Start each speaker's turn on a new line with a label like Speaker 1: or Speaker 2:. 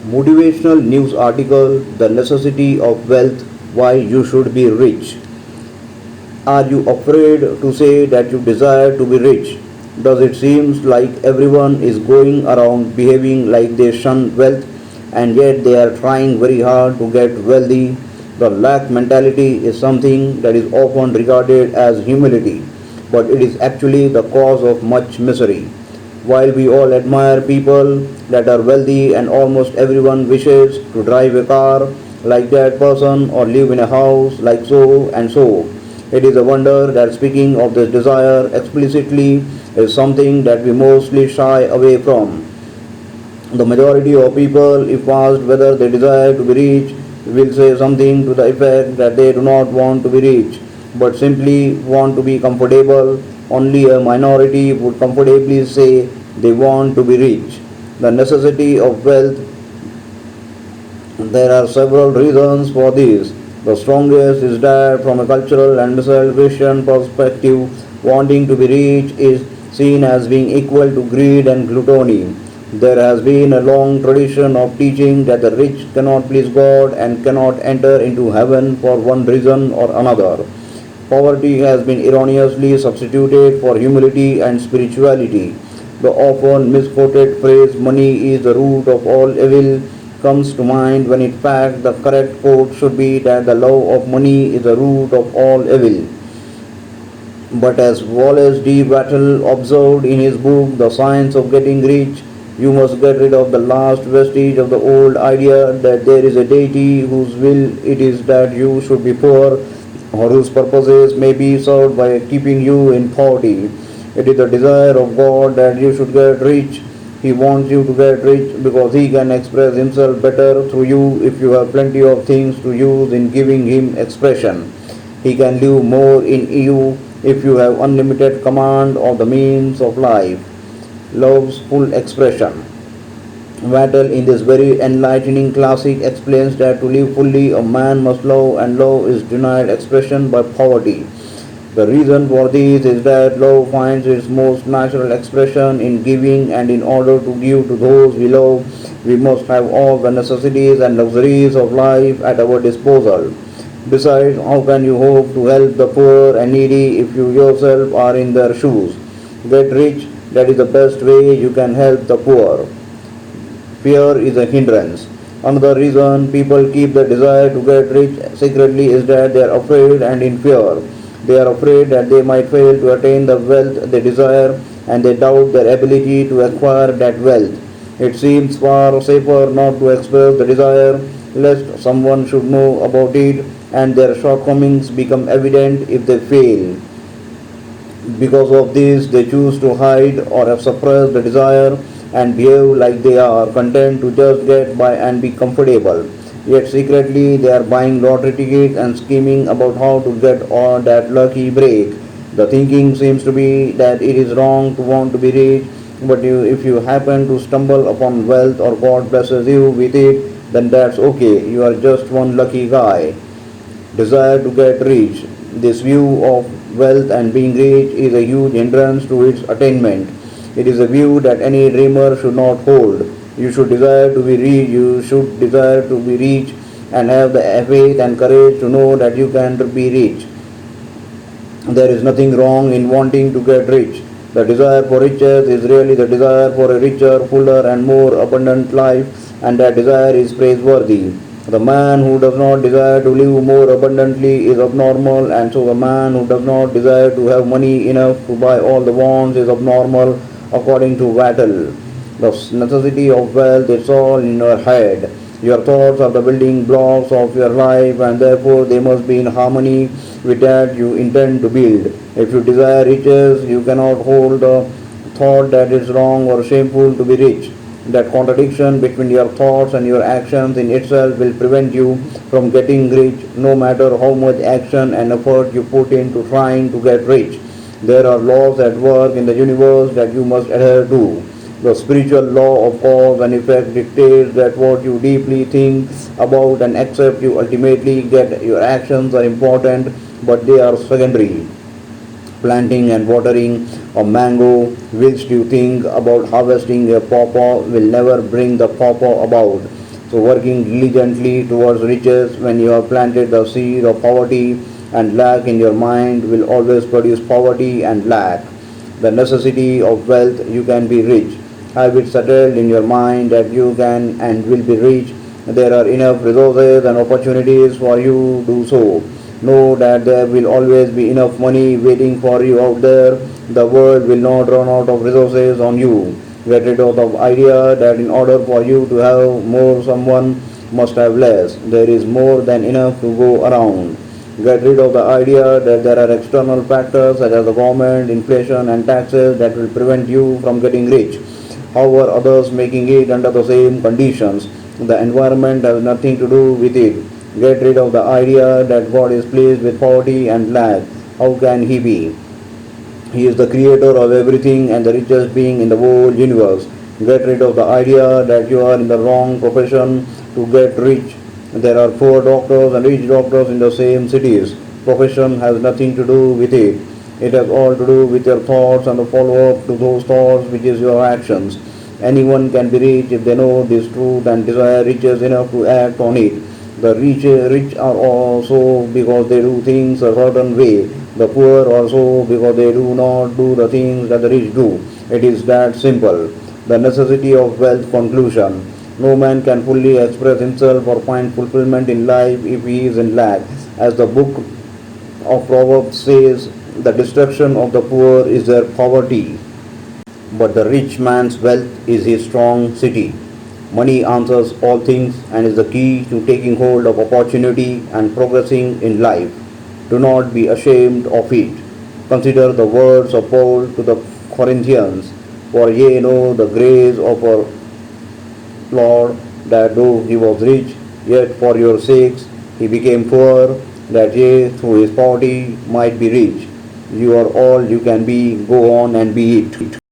Speaker 1: Motivational news article: The necessity of wealth, why you should be rich. Are you afraid to say that you desire to be rich? Does it seem like everyone is going around behaving like they shun wealth and yet they are trying very hard to get wealthy? The lack mentality is something that is often regarded as humility, but it is actually the cause of much misery. While we all admire people that are wealthy and almost everyone wishes to drive a car like that person or live in a house like so and so, it is a wonder that speaking of this desire explicitly is something that we mostly shy away from. The majority of people, if asked whether they desire to be rich, will say something to the effect that they do not want to be rich, but simply want to be comfortable. Only a minority would comfortably say they want to be rich. The necessity of wealth: there are several reasons for this. The strongest is that from a cultural and Middle Christian perspective, wanting to be rich is seen as being equal to greed and gluttony. There has been a long tradition of teaching that the rich cannot please God and cannot enter into heaven for one reason or another. Poverty has been erroneously substituted for humility and spirituality. The often misquoted phrase, money is the root of all evil, comes to mind when in fact the correct quote should be that the love of money is the root of all evil. But as Wallace D. Battle observed in his book The Science of Getting Rich, you must get rid of the last vestige of the old idea that there is a deity whose will it is that you should be poor or whose purposes may be served by keeping you in poverty. It is the desire of God that you should get rich. He wants you to get rich because He can express Himself better through you if you have plenty of things to use in giving Him expression. He can live more in you if you have unlimited command of the means of life. Love's full expression. Vattel, in this very enlightening classic, explains that to live fully, a man must love, and love is denied expression by poverty. The reason for this is that love finds its most natural expression in giving, and in order to give to those we love, we must have all the necessities and luxuries of life at our disposal. Besides, how can you hope to help the poor and needy if you yourself are in their shoes? Get rich, that is the best way you can help the poor. Fear is a hindrance. Another reason people keep the desire to get rich secretly is that they are afraid and in fear. They are afraid that they might fail to attain the wealth they desire and they doubt their ability to acquire that wealth. It seems far safer not to express the desire lest someone should know about it and their shortcomings become evident if they fail. Because of this, they choose to hide or have suppressed the desire and behave like they are content to just get by and be comfortable. Yet secretly they are buying lottery tickets and scheming about how to get on that lucky break. The thinking seems to be that it is wrong to want to be rich, but if you happen to stumble upon wealth or God blesses you with it, then that's okay. You are just one lucky guy. Desire to get rich. This view of wealth and being rich is a huge hindrance to its attainment. It is a view that any dreamer should not hold. You should desire to be rich, you should desire to be rich and have the faith and courage to know that you can be rich. There is nothing wrong in wanting to get rich. The desire for riches is really the desire for a richer, fuller, and more abundant life, and that desire is praiseworthy. The man who does not desire to live more abundantly is abnormal, and so the man who does not desire to have money enough to buy all the wants is abnormal, according to Vattel. The necessity of wealth is all in your head. Your thoughts are the building blocks of your life, and therefore they must be in harmony with that you intend to build. If you desire riches, you cannot hold the thought that it's wrong or shameful to be rich. That contradiction between your thoughts and your actions in itself will prevent you from getting rich, no matter how much action and effort you put into trying to get rich. There are laws at work in the universe that you must adhere to. The spiritual law of cause and effect dictates that what you deeply think about and accept you ultimately get. Your actions are important, but they are secondary. Planting and watering a mango, whilst you think about harvesting a pawpaw, will never bring the pawpaw about. So working diligently towards riches when you have planted the seed of poverty and lack in your mind will always produce poverty and lack. The necessity of wealth, you can be rich. Have it settled in your mind that you can and will be rich. There are enough resources and opportunities for you to do so. Know that there will always be enough money waiting for you out there. The world will not run out of resources on you. Get rid of the idea that in order for you to have more, someone must have less. There is more than enough to go around. Get rid of the idea that there are external factors such as the government, inflation, and taxes that will prevent you from getting rich. However, others making it under the same conditions. The environment has nothing to do with it. Get rid of the idea that God is pleased with poverty and lack. How can He be? He is the creator of everything and the richest being in the whole universe. Get rid of the idea that you are in the wrong profession to get rich. There are poor doctors and rich doctors in the same cities. Profession has nothing to do with it. It has all to do with your thoughts and the follow up to those thoughts, which is your actions. Anyone can be rich if they know this truth and desire riches enough to act on it. The rich are also because they do things a certain way. The poor also because they do not do the things that the rich do. It is that simple. The necessity of wealth conclusion. No man can fully express himself or find fulfillment in life if he is in lack. As the book of Proverbs says, the destruction of the poor is their poverty, but the rich man's wealth is his strong city. Money answers all things and is the key to taking hold of opportunity and progressing in life. Do not be ashamed of it. Consider the words of Paul to the Corinthians, for ye know the grace of our Lord, that though he was rich, yet for your sakes he became poor, that ye through his poverty might be rich. You are all you can be. Go on and be it.